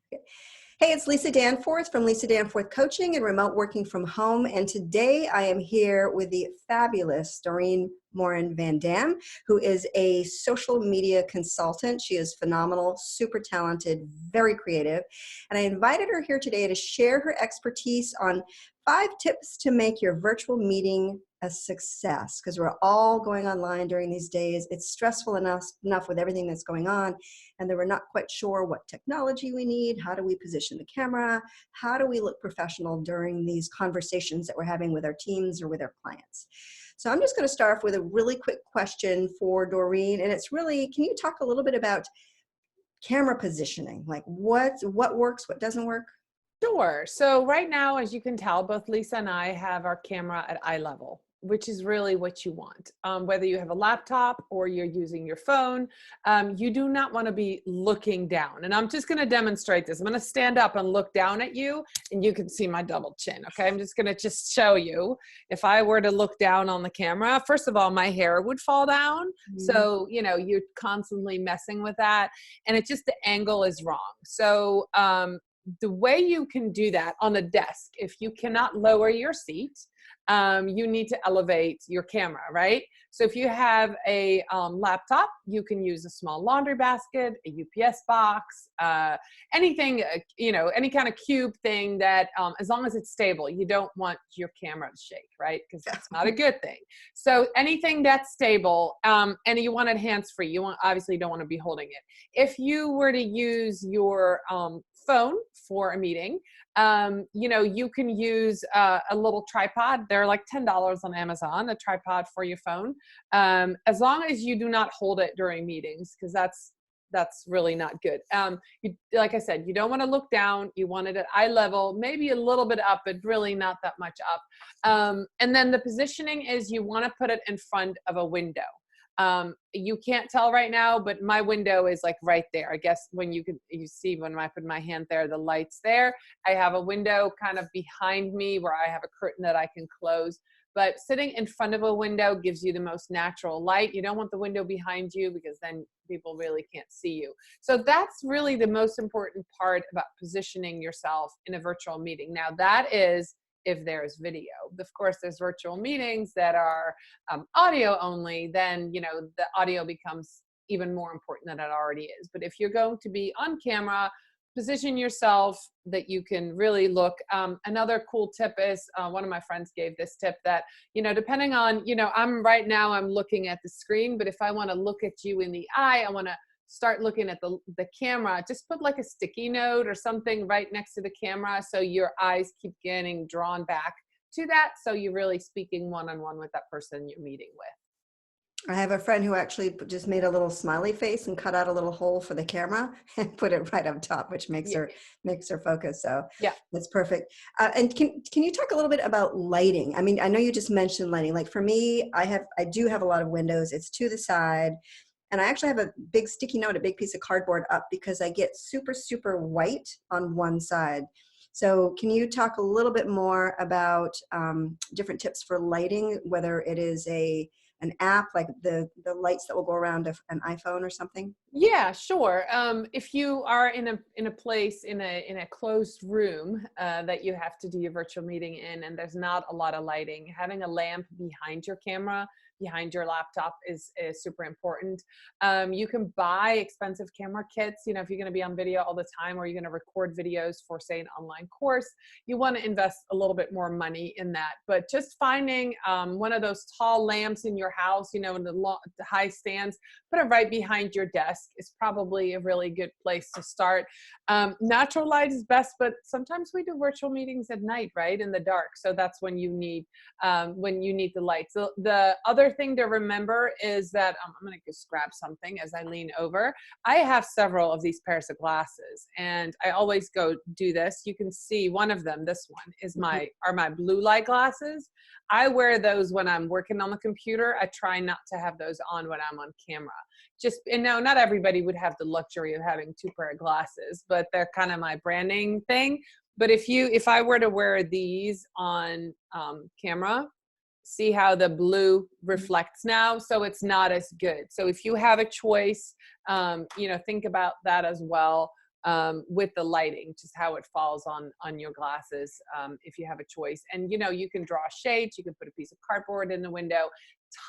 Hey, it's Lisa Danforth from Lisa Danforth Coaching and Remote Working from Home. And today I am here with the fabulous Doreen Morin Van Dam, who is a social media consultant. She is phenomenal, super talented, very creative. And I invited her here today to share her expertise on 5 tips to make your virtual meeting a success, because we're all going online during these days. It's stressful enough with everything that's going on, and then we're not quite sure what technology we need. How do we position the camera? How do we look professional during these conversations that we're having with our teams or with our clients? So I'm just going to start off with a really quick question for Doreen, and it's really, can you talk a little bit about camera positioning? Like what works, what doesn't work? Sure. So right now, as you can tell, both Lisa and I have our camera at eye level, which is really what you want. Whether you have a laptop or you're using your phone, you do not want to be looking down. And I'm just going to demonstrate this. I'm going to stand up and look down at you, and you can see my double chin. Okay. I'm just going to just show you. If I were to look down on the camera, first of all, my hair would fall down. So, you're constantly messing with that. And it's just the angle is wrong. So, the way you can do that on a desk, if you cannot lower your seat, you need to elevate your camera, right? So if you have a laptop, you can use a small laundry basket, a UPS box, anything, any kind of cube thing that, as long as it's stable, you don't want your camera to shake, right? Because that's not a good thing. So anything that's stable, and you want it hands-free, obviously don't want to be holding it. If you were to use your phone for a meeting, you can use a little tripod. They're like $10 on Amazon, a tripod for your phone, as long as you do not hold it during meetings, because that's really not good. Like I said, you don't want to look down. You want it at eye level, maybe a little bit up, but really not that much up. And then the positioning is you want to put it in front of a window. You can't tell right now, but my window is like right there. I guess you see when I put my hand there, the light's there. I have a window kind of behind me where I have a curtain that I can close. But sitting in front of a window gives you the most natural light. You don't want the window behind you, because then people really can't see you. So that's really the most important part about positioning yourself in a virtual meeting. Now that is if there's video. Of course, there's virtual meetings that are audio only, then the audio becomes even more important than it already is. But if you're going to be on camera, position yourself that you can really look. Another cool tip is, one of my friends gave this tip that, depending on, I'm looking at the screen, but if I want to look at you in the eye, I want to start looking at the camera, just put like a sticky note or something right next to the camera, so your eyes keep getting drawn back to that, so you're really speaking one-on-one with that person you're meeting with. I have a friend who actually just made a little smiley face and cut out a little hole for the camera and put it right up top, which makes Yeah. her focus. So Yeah. that's perfect. And can you talk a little bit about lighting? I mean, I know you just mentioned lighting. Like for me, I do have a lot of windows. It's to the side. And I actually have a big sticky note, a big piece of cardboard up, because I get super, super white on one side. So can you talk a little bit more about different tips for lighting, whether it is an app like the lights that will go around an iPhone or something? Yeah, sure. If you are in a place in a closed room that you have to do your virtual meeting in, and there's not a lot of lighting, having a lamp behind your camera, behind your laptop is super important. You can buy expensive camera kits. If you're going to be on video all the time, or you're going to record videos for, say, an online course, you want to invest a little bit more money in that. But just finding one of those tall lamps in your house, in the high stands, put it right behind your desk is probably a really good place to start. Natural light is best, but sometimes we do virtual meetings at night, right, in the dark. So that's when you need the lights. So the other thing to remember is that I'm going to just grab something as I lean over. I have several of these pairs of glasses, and I always go do this. You can see one of them. This one is are my blue light glasses. I wear those when I'm working on the computer. I try not to have those on when I'm on camera. And now, not everybody would have the luxury of having 2 pair of glasses, but they're kind of my branding thing. But if I were to wear these on camera, see how the blue reflects now, so it's not as good. So if you have a choice, think about that as well. with the lighting, just how it falls on your glasses, if you have a choice. And you can draw shades, you can put a piece of cardboard in the window.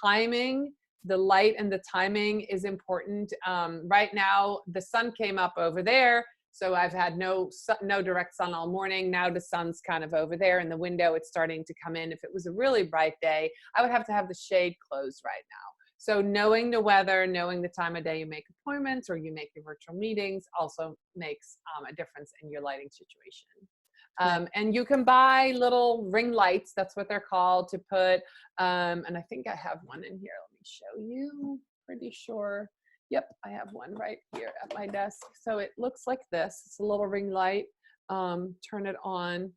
Timing, the light and the timing is important. Right now, the sun came up over there, so I've had no direct sun all morning. Now the sun's kind of over there in the window. It's starting to come in. If it was a really bright day, I would have to have the shade closed right now. So knowing the weather, knowing the time of day you make appointments or you make your virtual meetings also makes a difference in your lighting situation. And you can buy little ring lights, that's what they're called, to put, and I think I have one in here. Let me show you, pretty sure. Yep, I have one right here at my desk. So it looks like this. It's a little ring light. Turn it on.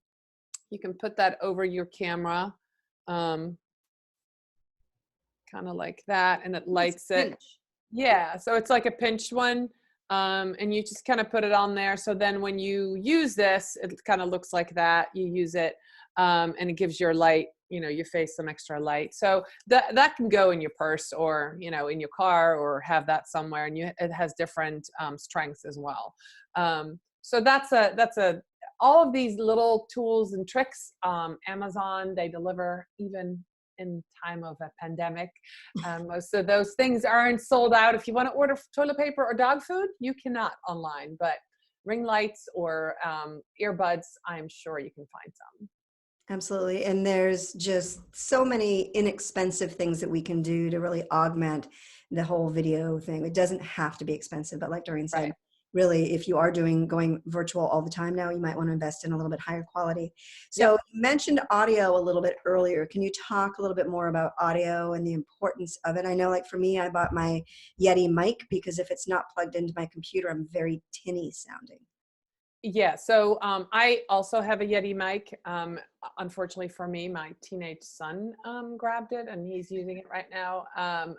You can put that over your camera, kind of like that, and it lights it. Yeah, so it's like a pinch one, and you just kind of put it on there. So then when you use this, it kind of looks like that. You use it, and it gives your light, your face some extra light. So that can go in your purse or, in your car, or have that somewhere. And it has different strengths as well. So that's all of these little tools and tricks. Amazon, they deliver even in time of a pandemic. Most of those things aren't sold out. If you want to order toilet paper or dog food, you cannot online, but ring lights or earbuds, I'm sure you can find some. Absolutely. And there's just so many inexpensive things that we can do to really augment the whole video thing. It doesn't have to be expensive, but like Doreen said, Right. really, if you are going virtual all the time now, you might want to invest in a little bit higher quality. So Yep. you mentioned audio a little bit earlier. Can you talk a little bit more about audio and the importance of it? I know, like for me, I bought my Yeti mic because if it's not plugged into my computer, I'm very tinny sounding. Yeah, so I also have a Yeti mic. Unfortunately for me, my teenage son grabbed it and he's using it right now.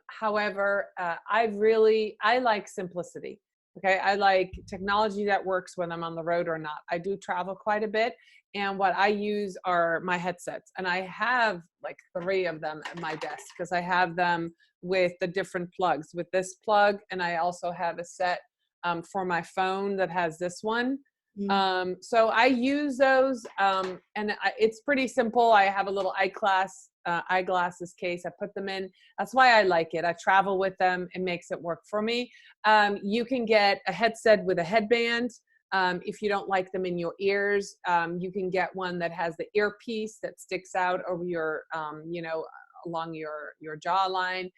However, I like simplicity. Okay, I like technology that works when I'm on the road or not. I do travel quite a bit, and what I use are my headsets, and I have like 3 of them at my desk because I have them with the different plugs. With this plug, and I also have a set for my phone that has this one. Mm. So I use those, and it's pretty simple. I have a little eyeglasses case. I put them in. That's why I like it. I travel with them. It makes it work for me. You can get a headset with a headband. If you don't like them in your ears, you can get one that has the earpiece that sticks out over your, along your jawline.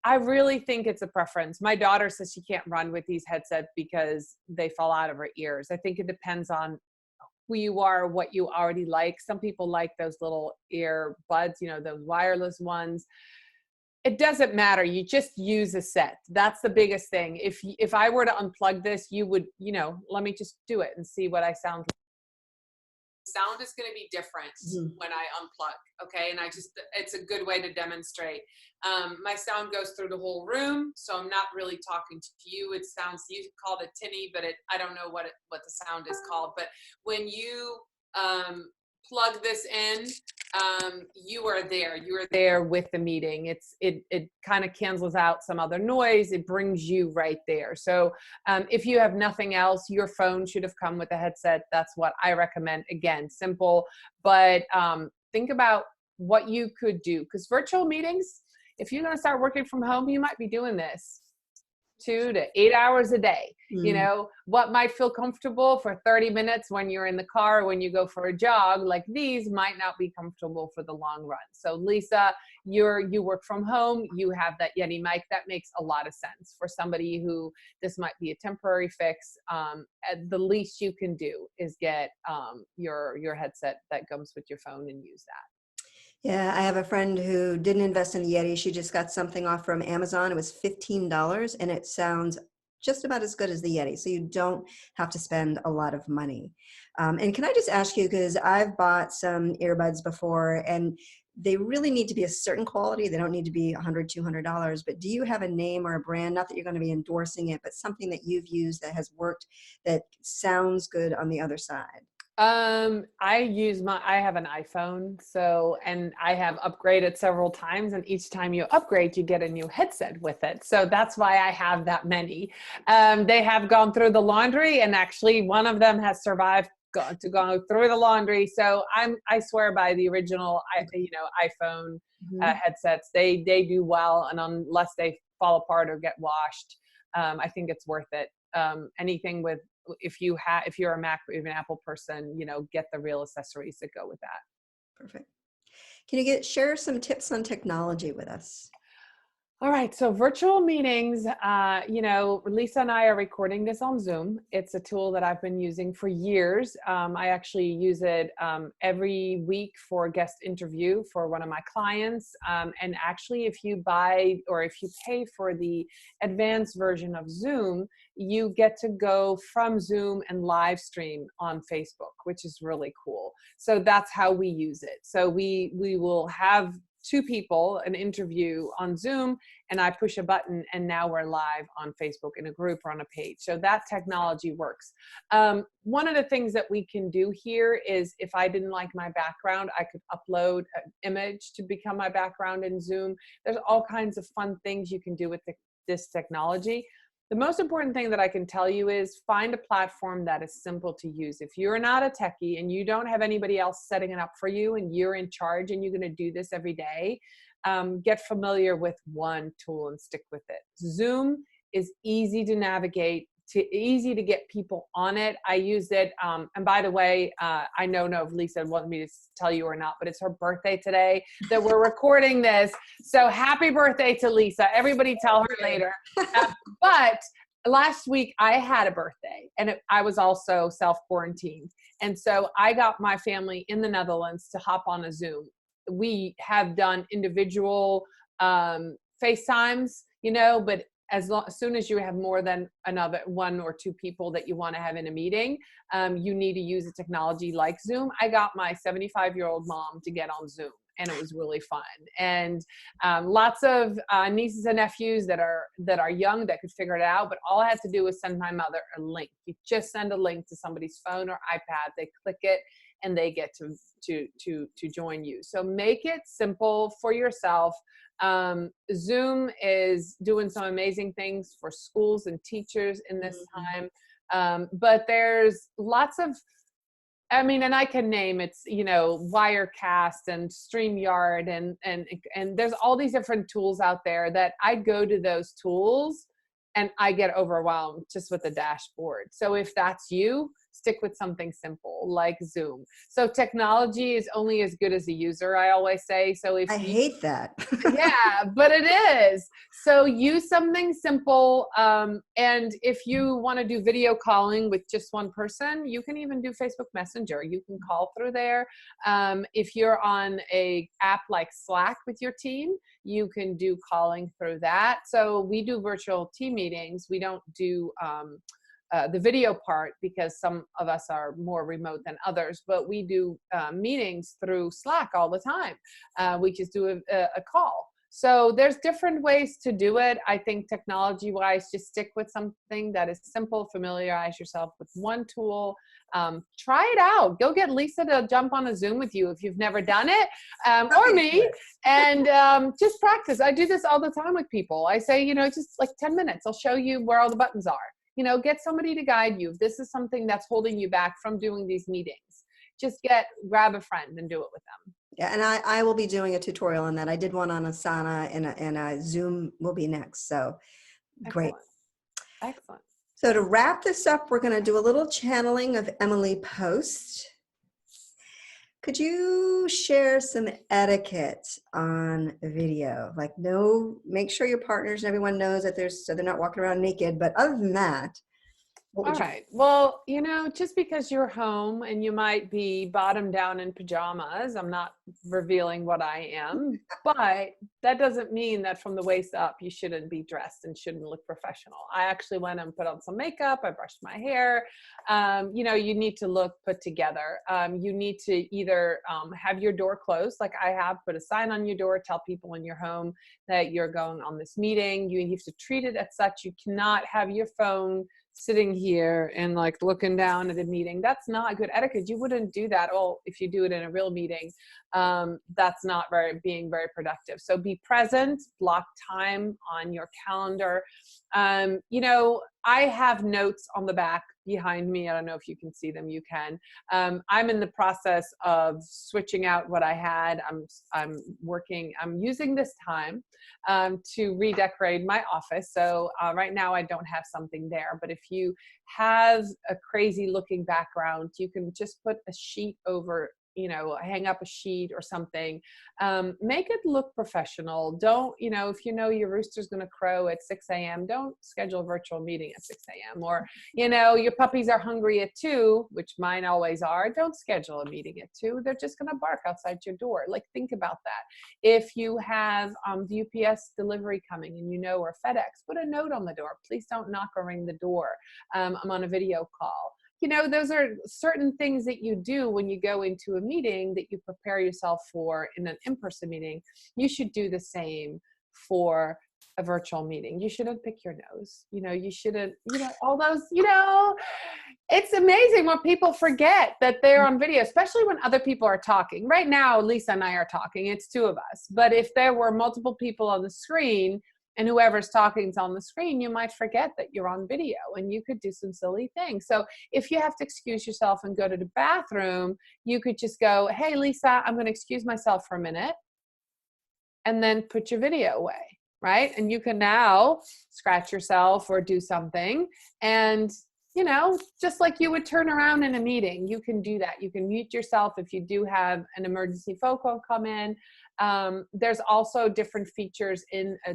I really think it's a preference. My daughter says she can't run with these headsets because they fall out of her ears. I think it depends on who you are, what you already like. Some people like those little earbuds, those wireless ones. It doesn't matter. You just use a set. That's the biggest thing. If I were to unplug this, you would, let me just do it and see what I sound like. Sound is going to be different when I unplug. Okay. And it's a good way to demonstrate. My sound goes through the whole room. So I'm not really talking to you. It sounds, you called it tinny, but I don't know what the sound is called. But when you plug this in, you are there with the meeting. It kind of cancels out some other noise. It brings you right there. So if you have nothing else, your phone should have come with a headset. That's what I recommend. Again, simple, but think about what you could do, because virtual meetings, if you're going to start working from home, you might be doing this 2 to 8 hours a day. What might feel comfortable for 30 minutes when you're in the car, when you go for a jog, like these might not be comfortable for the long run. So Lisa, you work from home, you have that Yeti mic. That makes a lot of sense for somebody who this might be a temporary fix. The least you can do is get your headset that comes with your phone and use that. Yeah, I have a friend who didn't invest in the Yeti. She just got something off from Amazon. It was $15 and it sounds just about as good as the Yeti. So you don't have to spend a lot of money. And can I just ask you, because I've bought some earbuds before and they really need to be a certain quality. They don't need to be $100, $200, but do you have a name or a brand, not that you're going to be endorsing it, but something that you've used that has worked, that sounds good on the other side? I have an iPhone, so, and I have upgraded several times, and each time you upgrade, you get a new headset with it. So that's why I have that many. They have gone through the laundry, and actually one of them has survived go through the laundry. So I swear by the original, iPhone Mhm. headsets. They do well, and unless they fall apart or get washed, I think it's worth it. Anything with, if you're a Mac or even Apple person, get the real accessories that go with that. Perfect. Can you share some tips on technology with us? All right, so virtual meetings, Lisa and I are recording this on Zoom. It's a tool that I've been using for years. I actually use it every week for a guest interview for one of my clients. And actually, if you buy or if you pay for the advanced version of Zoom, you get to go from Zoom and live stream on Facebook, which is really cool. So that's how we use it. So we will have two people an interview on Zoom, and I push a button and now we're live on Facebook in a group or on a page. So that technology works. One of the things that we can do here is, if I didn't like my background, I could upload an image to become my background in Zoom. There's all kinds of fun things you can do with this technology. The most important thing that I can tell you is find a platform that is simple to use. If you're not a techie and you don't have anybody else setting it up for you and you're in charge and you're going to do this every day, get familiar with one tool and stick with it. Zoom is easy to navigate, easy to get people on it. I used it. And by the way, I don't know if Lisa wanted me to tell you or not, but it's her birthday today that we're recording this. So happy birthday to Lisa. Everybody tell her later. But last week I had a birthday, and I was also self-quarantined. And so I got my family in the Netherlands to hop on a Zoom. We have done individual FaceTimes, but as soon as you have more than another one or two people that you want to have in a meeting, you need to use a technology like Zoom. I got my 75-year-old mom to get on Zoom, and it was really fun. And lots of nieces and nephews that are young that could figure it out. But all I had to do was send my mother a link. You just send a link to somebody's phone or iPad. They click it, and they get to join you. So make it simple for yourself. Zoom is doing some amazing things for schools and teachers in this time. But there's lots of, and I can name, it's, Wirecast and StreamYard and there's all these different tools out there that I go to those tools and I get overwhelmed just with the dashboard. So if that's you, stick with something simple like Zoom. So technology is only as good as the user, I always say. So if I hate that. yeah, but it is. So use something simple. And if you want to do video calling with just one person, you can even do Facebook Messenger. You can call through there. If you're on a app like Slack with your team, you can do calling through that. So we do virtual team meetings. We don't do the video part because some of us are more remote than others, but we do meetings through Slack all the time. We just do a call. So there's different ways to do it. I think technology wise, just stick with something that is simple, familiarize yourself with one tool. Try it out. Go get Lisa to jump on a Zoom with you if you've never done it, or me, and just practice. I do this all the time with people. I say, just like 10 minutes, I'll show you where all the buttons are. Get somebody to guide you. If this is something that's holding you back from doing these meetings, just grab a friend and do it with them. Yeah, and I will be doing a tutorial on that. I did one on Asana, and a Zoom will be next. So great. Excellent. Excellent. So to wrap this up, we're going to do a little channeling of Emily Post. Could you share some etiquette on video? Like, make sure your partners and everyone knows that so they're not walking around naked. But other than that, All right. Well, just because you're home and you might be bottom down in pajamas, I'm not revealing what I am, but that doesn't mean that from the waist up, you shouldn't be dressed and shouldn't look professional. I actually went and put on some makeup. I brushed my hair. You need to look put together. You need to either have your door closed, like I have, put a sign on your door, tell people in your home that you're going on this meeting. You have to treat it as such. You cannot have your phone sitting here and like looking down at a meeting. That's not good etiquette. You wouldn't do that. Oh, if you do it in a real meeting, that's not being very productive. So be present, block time on your calendar. You know, I have notes on the back behind me. I don't know if you can see them. You can. I'm in the process of switching out what I had. I'm using this time to redecorate my office. So right now I don't have something there, but if you have a crazy looking background, you can just put a sheet over, you know, hang up a sheet or something. Make it look professional. Don't, you know, if you know your rooster's going to crow at 6 a.m., don't schedule a virtual meeting at 6 a.m. Or, you know, your puppies are hungry at 2, which mine always are. Don't schedule a meeting at 2. They're just going to bark outside your door. Like, think about that. If you have the UPS delivery coming and you know, or FedEx, put a note on the door. Please don't knock or ring the door. I'm on a video call. You know, those are certain things that you do when you go into a meeting that you prepare yourself for in an in-person meeting. You should do the same for a virtual meeting. You shouldn't pick your nose. You know, you shouldn't, you know, all those, you know, it's amazing when people forget that they're on video, especially when other people are talking. Right now, Lisa and I are talking. It's 2 of us. But if there were multiple people on the screen, and whoever's talking is on the screen, you might forget that you're on video and you could do some silly things. So if you have to excuse yourself and go to the bathroom, you could just go, hey, Lisa, I'm going to excuse myself for a minute, and then put your video away, right? And you can now scratch yourself or do something. And, you know, just like you would turn around in a meeting, you can do that. You can mute yourself if you do have an emergency phone call come in. There's also different features in a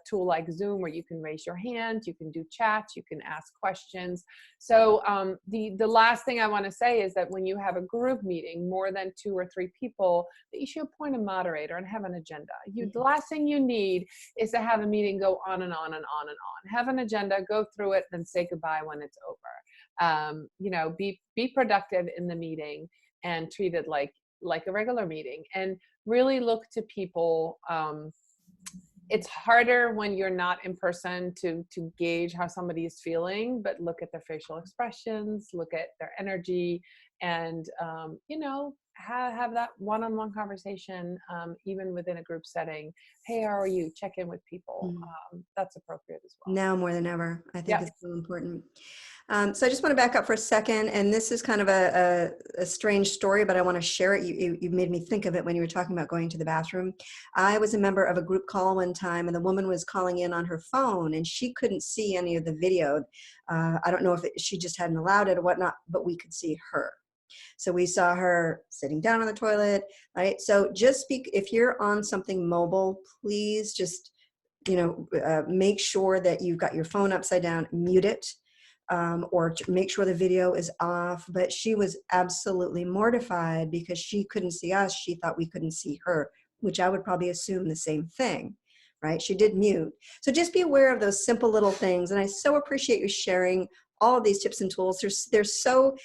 tool like Zoom where you can raise your hand, you can do chats, you can ask questions. So the last thing I want to say is that when you have a group meeting, more than 2 or 3 people, that you should appoint a moderator and have an agenda. The last thing you need is to have a meeting go on and on and on and on. Have an agenda, go through it, then say goodbye when it's over. You know, be productive in the meeting and treat it like a regular meeting, and really look to people. It's harder when you're not in person to gauge how somebody is feeling, but look at their facial expressions, look at their energy, and you know, have that one-on-one conversation, even within a group setting. Hey, how are you? Check in with people. That's appropriate as well. Now more than ever, I think Yep. it's so important. So I just want to back up for a second, and this is kind of a strange story, but I want to share it. You made me think of it when you were talking about going to the bathroom. I was a member of a group call one time, and the woman was calling in on her phone, and she couldn't see any of the video. I don't know if she just hadn't allowed it or whatnot, but we could see her. So we saw her sitting down on the toilet, right? So just if you're on something mobile, please just, you know, make sure that you've got your phone upside down, mute it, or to make sure the video is off. But she was absolutely mortified because she couldn't see us. She thought we couldn't see her, which I would probably assume the same thing, right? She did mute. So just be aware of those simple little things. And I so appreciate you sharing all of these tips and tools. They're so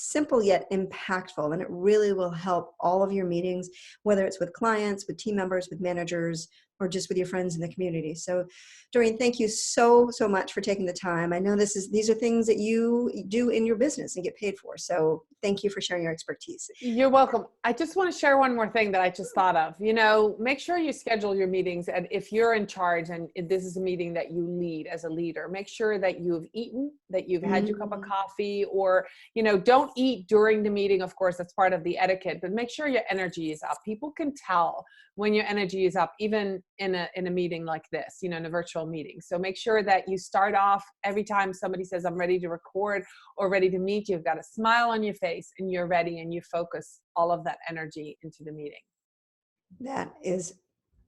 simple yet impactful, and it really will help all of your meetings, whether it's with clients, with team members, with managers, or just with your friends in the community. So Doreen, thank you so much for taking the time. I know these are things that you do in your business and get paid for. So thank you for sharing your expertise. You're welcome. I just want to share one more thing that I just thought of. You know, make sure you schedule your meetings, and if you're in charge and this is a meeting that you lead as a leader, make sure that you've eaten, that you've had your cup of coffee, or, you know, don't eat during the meeting. Of course, that's part of the etiquette, but make sure your energy is up. People can tell when your energy is up, even in a meeting like this, you know, in a virtual meeting. So make sure that you start off every time somebody says, I'm ready to record or ready to meet, you've got a smile on your face and you're ready, and you focus all of that energy into the meeting. That is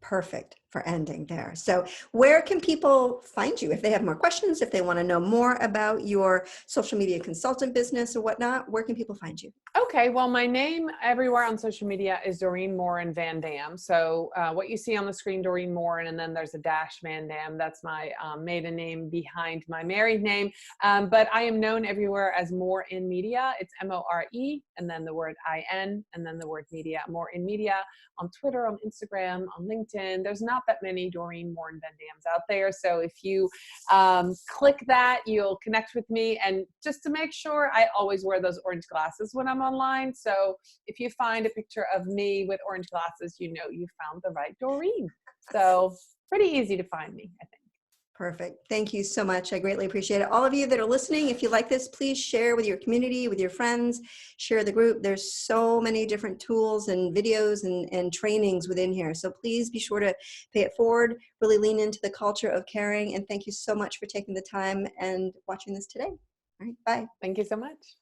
perfect for ending there. So where can people find you if they have more questions, if they want to know more about your social media consultant business or whatnot? Where can people find you? Okay, well, my name everywhere on social media is Doreen Morin Van Dam. So what you see on the screen, Doreen Morin, and then there's a dash Van Dam. That's my maiden name behind my married name. But I am known everywhere as More in Media. It's M-O-R-E, and then the word I-N, and then the word media. More in Media on Twitter, on Instagram, on LinkedIn. There's not not that many Doreen Moore and Van Dams out there. So if you click that, you'll connect with me. And just to make sure, I always wear those orange glasses when I'm online. So if you find a picture of me with orange glasses, you know you found the right Doreen. So pretty easy to find me, I think. Perfect. Thank you so much. I greatly appreciate it. All of you that are listening, if you like this, please share with your community, with your friends, share the group. There's so many different tools and videos and trainings within here. So please be sure to pay it forward, really lean into the culture of caring. And thank you so much for taking the time and watching this today. All right, bye. Thank you so much.